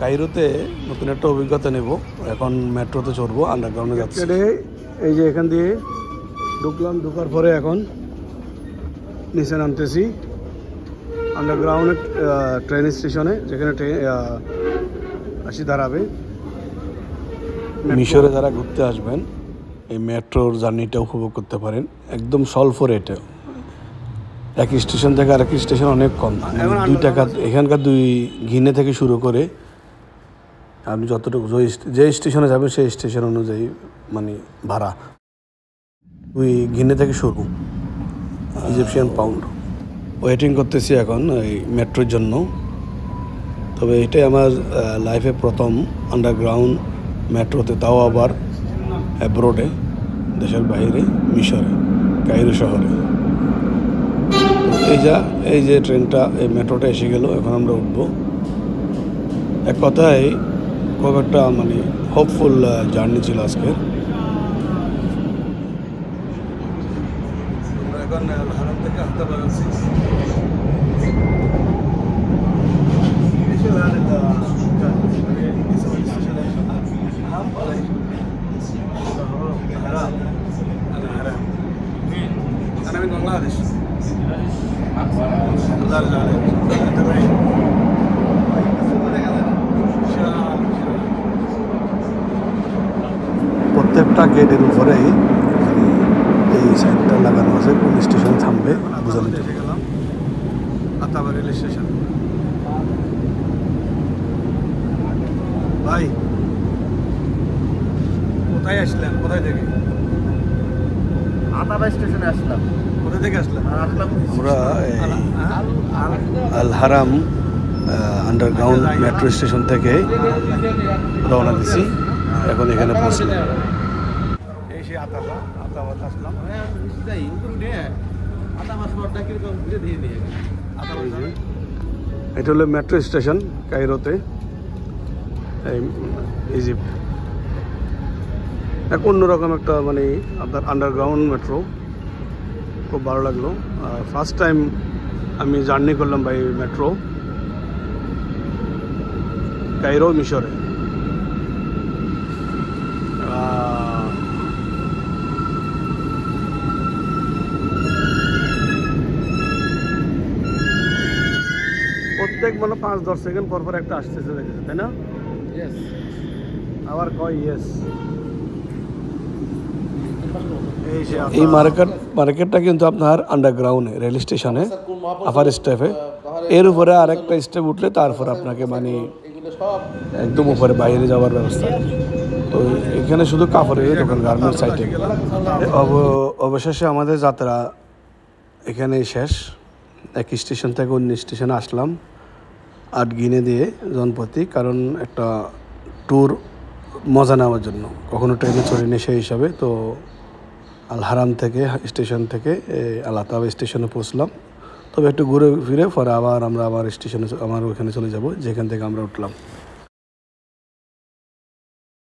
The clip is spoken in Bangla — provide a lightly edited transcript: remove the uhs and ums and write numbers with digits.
কায়রোতে নতুন একটা অভিজ্ঞতা নেব। এখন মেট্রোতে চড়বো, আন্ডারগ্রাউন্ডে যাচ্ছি। এই যে এখান দিয়ে ঢুকলাম, ঢোকার পরে এখন নিচে নামতেছি আন্ডারগ্রাউন্ড ট্রেন স্টেশনে, যেখানে আসি দাঁড়াবে। মিশরে যারা ঘুরতে আসবেন এই মেট্রোর জার্নিটা উপভোগ করতে পারেন, একদম স্বল্প রেটে। এক স্টেশন থেকে আরেক স্টেশন অনেক কম, 2 টাকা। এখানকার 2 গিনে থেকে শুরু করে আপনি যতটুকু যে স্টেশনে যাবেন সেই স্টেশন অনুযায়ী মানে ভাড়া 2 গিনে থেকে শুরু, ইজিপশিয়ান পাউন্ড। ওয়েটিং করতেছি এখন এই মেট্রোর জন্য। তবে এটাই আমার লাইফে প্রথম আন্ডারগ্রাউন্ড মেট্রোতে, তাও আবার অ্যাব্রোডে, দেশের বাইরে, মিশরে, কায়রো শহরে। এই যে ট্রেনটা, এই মেট্রোটা এসে গেল, এখন আমরা উঠবো। এক কথায় খুব একটা মানে হোপফুল জার্নি ছিল আজকের। এখন হারাম থেকে আসতে পারছি। أنا من بنغلاديش. প্রত্যেকটা গেটের উপরেই এই সাইনটা লাগানো আছে, কোন স্টেশন থামবে বোঝানো যায়। আতাবা রেল স্টেশন। ভাই কোথায় আসলেন? কোথায় থেকে? আতাবা স্টেশনে আসলাম। কোথা থেকে আসলাম? আমরা আল হারাম আন্ডারগ্রাউন্ড মেট্রো স্টেশন থেকে রওনা দিছি, এখন এখানে পৌঁছলাম। এই সেই আতাবা আসলাম। এটা হলো মেট্রো স্টেশন কায়রোতে, ইজিপ্ট। এক অন্যরকম একটা মানে আপনার আন্ডারগ্রাউন্ড মেট্রো, খুব ভালো লাগলো। ফার্স্ট টাইম আমি জার্নি করলাম বাই মেট্রো কায়রো, মিশরে। প্রত্যেক মানে 5-10 সেকেন্ড পর পর একটা আসতেছে, দেখেছে তাই না? আবার কয় ইয়েস। এই মার্কেটটা কিন্তু আপনার আন্ডারগ্রাউন্ডে, রেল স্টেশনে আপার স্টেপে, এর উপরে আরেকটা স্টেপ উঠলে তারপর আপনাকে মানে একদম উপরে বাইরে যাওয়ার ব্যবস্থা। তো এখানে শুধু কাপড়ের দোকান, গার্মেন্টস সাইটে। অবশেষে আমাদের যাত্রা এখানেই শেষ। এক স্টেশন থেকে অন্য স্টেশনে আসলাম 8 গিনে দিয়ে জনপ্রতি, কারণ একটা ট্যুর মজা নেওয়ার জন্য, কখনো ট্রেনে চড়িনি সেই হিসাবে। তো আল হারাম থেকে স্টেশন থেকে আল আতাবা স্টেশনে পৌঁছলাম। তবে একটু ঘুরে ফিরে পরে আবার আমরা স্টেশনে, আমার ওখানে চলে যাব যেখান থেকে আমরা উঠলাম।